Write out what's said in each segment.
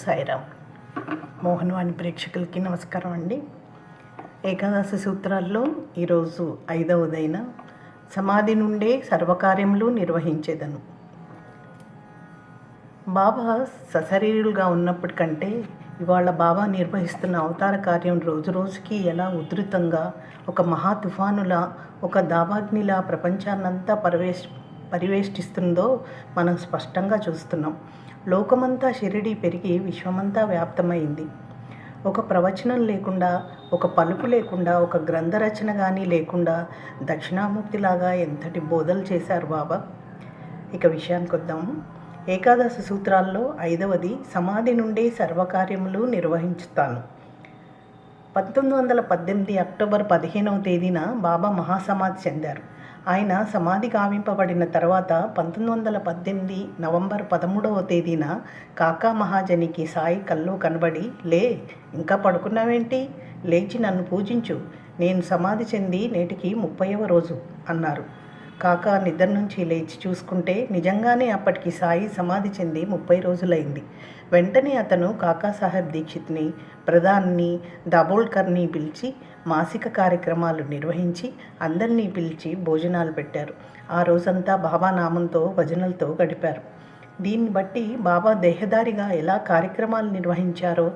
సాయిరామ్. మోహన్వాణి ప్రేక్షకులకి నమస్కారం అండి. ఏకాదశి సూత్రాల్లో ఈరోజు 5వదైన సమాధి నుండే సర్వకార్యములు నిర్వహించేదను. బాబా సశరీరులుగా ఉన్నప్పటికంటే ఇవాళ బాబా నిర్వహిస్తున్న అవతార కార్యం రోజు రోజుకి ఎలా ఉధృతంగా ఒక మహా తుఫానులా, ఒక దావాగ్నిలా ప్రపంచాన్నంతా పరివేష్టిస్తుందో మనం స్పష్టంగా చూస్తున్నాం. లోకమంతా షిరిడి పెరిగి విశ్వమంతా వ్యాప్తమైంది. ఒక ప్రవచనం లేకుండా, ఒక పలుకు లేకుండా, ఒక గ్రంథరచన కానీ లేకుండా దక్షిణామూర్తిలాగా ఎంతటి బోధలు చేశారు బాబా. ఇక విషయానికి వద్దాము. ఏకాదశి సూత్రాల్లో 5వది సమాధి నుండే సర్వకార్యములు నిర్వహించుతాను. 1918 అక్టోబర్ 15వ తేదీన బాబా మహాసమాధి చెందారు. ఆయన సమాధి గావింపబడిన తర్వాత 1918 నవంబర్ 13వ తేదీన కాకా మహాజనికి సాయి కల్లో కనబడి, లే, ఇంకా పడుకున్నావేంటి, లేచి నన్ను పూజించు, నేను సమాధి చెంది నేటికి 30వ రోజు అన్నారు. కాకా నిద్ర నుంచి లేచి చూసుకుంటే నిజంగానే అప్పటికి సాయి సమాధి చెంది 30 రోజులైంది. వెంటనే అతను కాకాసాహెబ్ దీక్షిత్ని, ప్రధాన్ని, దాబోల్కర్ని పిలిచి మాసిక కార్యక్రమాలు నిర్వహించి అందరినీ పిలిచి భోజనాలు పెట్టారు. ఆ రోజంతా బాబా నామంతో భజనలతో గడిపారు. దీన్ని బట్టి బాబా దేహదారిగా ఎలా కార్యక్రమాలు నిర్వహించారో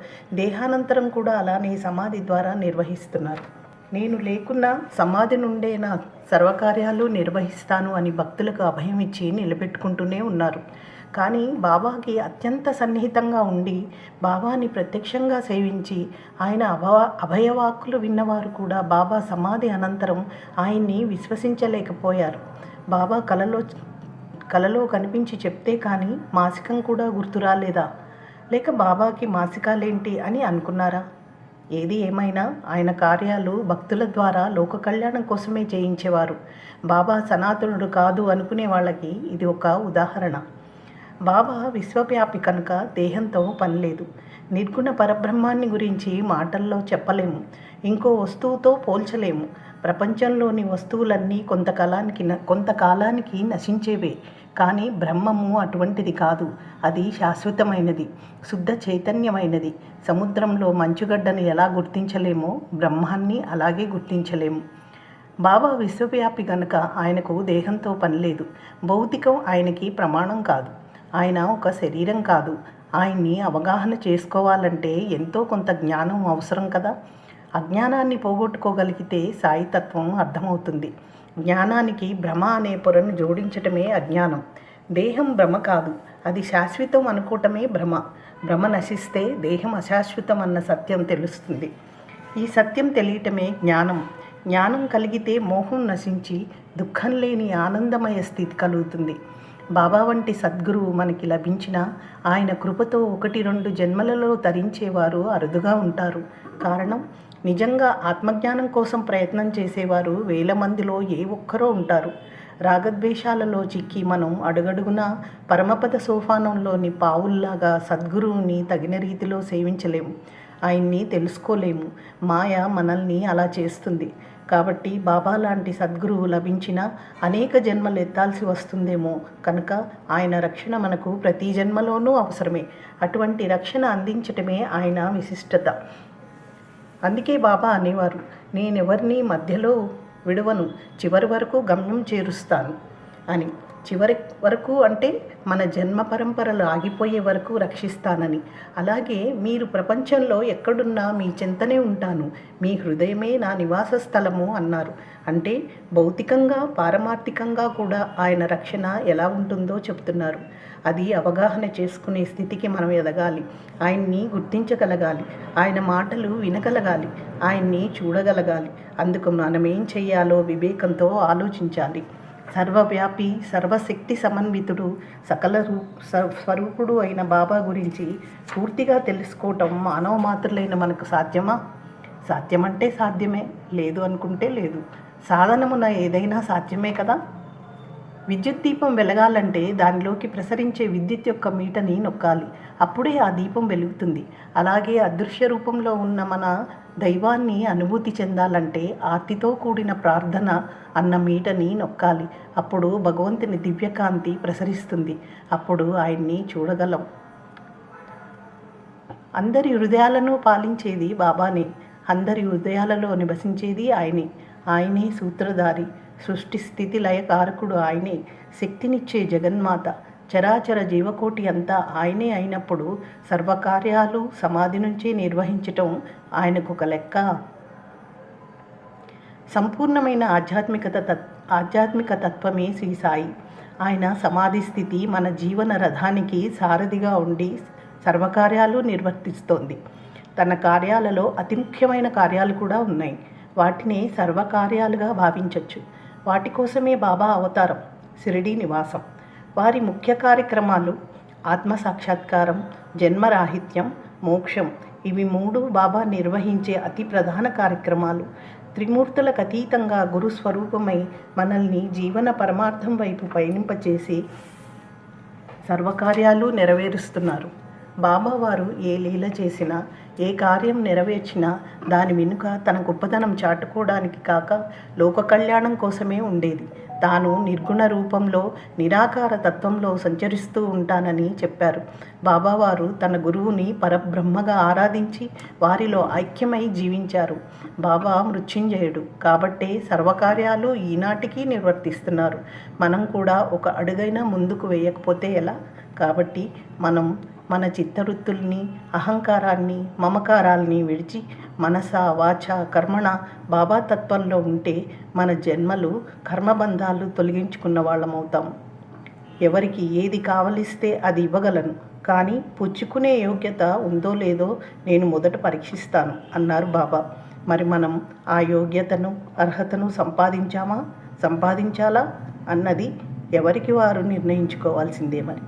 దేహానంతరం కూడా అలానే సమాధి ద్వారా నిర్వహిస్తున్నారు. నేను లేకున్నా సమాధి నుండే నా సర్వకార్యాలు నిర్వహిస్తాను అని భక్తులకు అభయం ఇచ్చి నిలబెట్టుకుంటూనే ఉన్నారు. కానీ బాబాకి అత్యంత సన్నిహితంగా ఉండి బాబాని ప్రత్యక్షంగా సేవించి ఆయన అభయవాక్కులు విన్నవారు కూడా బాబా సమాధి అనంతరం ఆయన్ని విశ్వసించలేకపోయారు. బాబా కలలో కనిపించి చెప్తే కానీ మాసికం కూడా గుర్తు రాలేదా, లేక బాబాకి మాసికాలేంటి అని అనుకున్నారా? ఏది ఏమైనా ఆయన కార్యాలు భక్తుల ద్వారా లోక కళ్యాణం కోసమే చేయించేవారు. బాబా సనాతనుడు కాదు అనుకునే వాళ్ళకి ఇది ఒక ఉదాహరణ. బాబా విశ్వవ్యాపి కనుక దేహంతో పనిలేదు. నిర్గుణ పరబ్రహ్మాన్ని గురించి మాటల్లో చెప్పలేము, ఇంకో వస్తువుతో పోల్చలేము. ప్రపంచంలోని వస్తువులన్నీ కొంతకాలానికి నశించేవే, కానీ బ్రహ్మము అటువంటిది కాదు. అది శాశ్వతమైనది, శుద్ధ చైతన్యమైనది. సముద్రంలో మంచుగడ్డను ఎలా గుర్తించలేమో బ్రహ్మాన్ని అలాగే గుర్తించలేము. బాబా విశ్వవ్యాపి గనుక ఆయనకు దేహంతో పనిలేదు. భౌతికం ఆయనకి ప్రమాణం కాదు. ఆయన ఒక శరీరం కాదు. ఆయన్ని అవగాహన చేసుకోవాలంటే ఎంతో కొంత జ్ఞానం అవసరం కదా. అజ్ఞానాన్ని పోగొట్టుకోగలిగితే సాయితత్వం అర్థమవుతుంది. జ్ఞానానికి భ్రమ అనే పొరను జోడించటమే అజ్ఞానం. దేహం భ్రమ కాదు, అది శాశ్వతం అనుకోవటమే భ్రమ. భ్రమ నశిస్తే దేహం అశాశ్వతం అన్న సత్యం తెలుస్తుంది. ఈ సత్యం తెలియటమే జ్ఞానం. జ్ఞానం కలిగితే మోహం నశించి దుఃఖం లేని ఆనందమయ స్థితి కలుగుతుంది. బాబా వంటి సద్గురువు మనకి లభించిన ఆయన కృపతో 1-2 జన్మలలో తరించేవారు అరుదుగా ఉంటారు. కారణం, నిజంగా ఆత్మజ్ఞానం కోసం ప్రయత్నం చేసేవారు వేల మందిలో ఏ ఒక్కరో ఉంటారు. రాగద్వేషాలలో చిక్కి మనం అడుగడుగునా పరమపద సోపానంలోని పావుల్లాగా సద్గురువుని తగిన రీతిలో సేవించలేము, ఆయన్ని తెలుసుకోలేము. మాయ మనల్ని అలా చేస్తుంది. కాబట్టి బాబా లాంటి సద్గురువు లభించిన అనేక జన్మలు ఎత్తాల్సి వస్తుందేమో కనుక ఆయన రక్షణ మనకు ప్రతి జన్మలోనూ అవసరమే. అటువంటి రక్షణ అందించటమే ఆయన విశిష్టత. అందుకే బాబా అనేవారు, నేనెవరిని మధ్యలో విడవను, చివరి వరకు గమ్యం చేరుస్తాను అని. చివరి వరకు అంటే మన జన్మ పరంపరలు ఆగిపోయే వరకు రక్షిస్తానని. అలాగే మీరు ప్రపంచంలో ఎక్కడున్నా మీ చెంతనే ఉంటాను, మీ హృదయమే నా నివాస స్థలము అన్నారు. అంటే భౌతికంగా పారమార్థికంగా కూడా ఆయన రక్షణ ఎలా ఉంటుందో చెప్తున్నారు. అది అవగాహన చేసుకునే స్థితికి మనం ఎదగాలి. ఆయన్ని గుర్తించగలగాలి, ఆయన మాటలు వినగలగాలి, ఆయన్ని చూడగలగాలి. అందుకు మనం ఏం చెయ్యాలో వివేకంతో ఆలోచించాలి. సర్వవ్యాపి, సర్వశక్తి సమన్వితుడు, సకల స్వరూపుడు అయిన బాబా గురించి పూర్తిగా తెలుసుకోవటం మానవ మాతృలైన మనకు సాధ్యమా? సాధ్యమంటే సాధ్యమే, లేదు అనుకుంటే లేదు. సాధనమున ఏదైనా సాధ్యమే కదా. విద్యుత్ దీపం వెలగాలంటే దానిలోకి ప్రసరించే విద్యుత్ యొక్క మీటని నొక్కాలి, అప్పుడే ఆ దీపం వెలుగుతుంది. అలాగే అదృశ్య రూపంలో ఉన్న మన దైవాన్ని అనుభూతి చెందాలంటే ఆర్తితో కూడిన ప్రార్థన అన్న మీటని నొక్కాలి. అప్పుడు భగవంతుని దివ్యకాంతి ప్రసరిస్తుంది. అప్పుడు ఆయన్ని చూడగలం. అందరి హృదయాలను పాలించేది బాబానే, అందరి హృదయాలలో నివసించేది ఆయనే. ఆయనే సూత్రధారి, సృష్టి స్థితి లయకారకుడు ఆయనే, శక్తినిచ్చే జగన్మాత, చరాచర జీవకోటి అంతా ఆయనే అయినప్పుడు సర్వకార్యాలు సమాధి నుంచే నిర్వహించటం ఆయనకు ఒక లెక్క. సంపూర్ణమైన ఆధ్యాత్మిక తత్వమే శ్రీ సాయి. ఆయన సమాధి స్థితి మన జీవన రథానికి సారథిగా ఉండి సర్వకార్యాలు నిర్వర్తిస్తోంది. తన కార్యాలలో అతి ముఖ్యమైన కార్యాలు కూడా ఉన్నాయి. వాటిని సర్వకార్యాలుగా భావించవచ్చు. వాటి కోసమే బాబా అవతారం, షిరిడీ నివాసం. వారి ముఖ్య కార్యక్రమాలు ఆత్మసాక్షాత్కారం, జన్మరాహిత్యం, మోక్షం. ఇవి 3 బాబా నిర్వహించే అతి ప్రధాన కార్యక్రమాలు. త్రిమూర్తులకు అతీతంగా గురుస్వరూపమై మనల్ని జీవన పరమార్థం వైపు పయనింపచేసి సర్వకార్యాలు నెరవేరుస్తున్నారు. బాబా వారు ఏ లీల చేసినా, ఏ కార్యం నెరవేర్చినా దాని వెనుక తన గొప్పతనం చాటుకోవడానికి కాక లోక కళ్యాణం కోసమే ఉండేది. తాను నిర్గుణ రూపంలో నిరాకార తత్వంలో సంచరిస్తూ ఉంటానని చెప్పారు. బాబావారు తన గురువుని పరబ్రహ్మగా ఆరాధించి వారిలో ఐక్యమై జీవించారు. బాబా మృత్యుంజయుడు కాబట్టే సర్వకార్యాలు ఈనాటికి నిర్వర్తిస్తున్నారు. మనం కూడా ఒక అడుగైనా ముందుకు వేయకపోతే ఎలా? కాబట్టి మనం మన చిత్తవృత్తుల్ని, అహంకారాన్ని, మమకారాల్ని విడిచి మనస, వాచ, కర్మణ బాబా తత్వంలో ఉంటే మన జన్మలు కర్మబంధాలు తొలగించుకున్న వాళ్ళమవుతాం. ఎవరికి ఏది కావలిస్తే అది ఇవ్వగలను, కానీ పుచ్చుకునే యోగ్యత ఉందో లేదో నేను మొదట పరీక్షిస్తాను అన్నారు బాబా. మరి మనం ఆ యోగ్యతను, అర్హతను సంపాదించాలా అన్నది ఎవరికి వారు నిర్ణయించుకోవాల్సిందే. మరి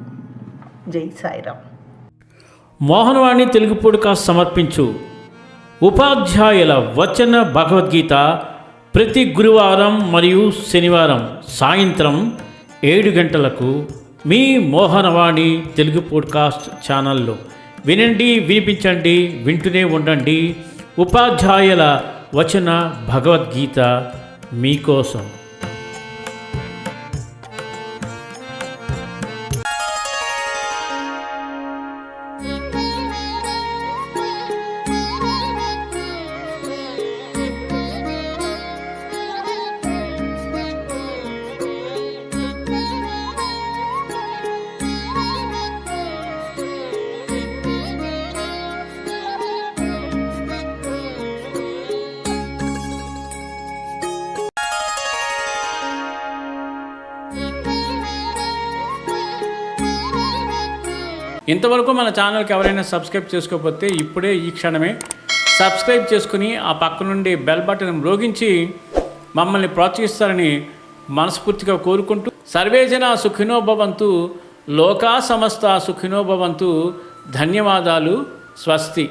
జై సాయిరామ్. మోహనవాణి తెలుగు పాడ్కాస్ట్ సమర్పించు ఉపాధ్యాయుల వచన భగవద్గీత ప్రతి గురువారం మరియు శనివారం సాయంత్రం 7 గంటలకు మీ మోహనవాణి తెలుగు పాడ్కాస్ట్ ఛానల్లో వినండి, వినిపించండి, వింటూనే ఉండండి. ఉపాధ్యాయుల వచన భగవద్గీత మీకోసం. ఇంతవరకు మన ఛానల్కి ఎవరైనా సబ్స్క్రైబ్ చేసుకోకపోతే ఇప్పుడే ఈ క్షణమే సబ్స్క్రైబ్ చేసుకుని ఆ పక్క నుండి బెల్ బటన్ మ్రోగించి మమ్మల్ని ప్రోత్సహిస్తారని మనస్ఫూర్తిగా కోరుకుంటూ సర్వేజన సుఖినో భవంతు, లోకా సమస్త సుఖినో భవంతు. ధన్యవాదాలు. స్వస్తి.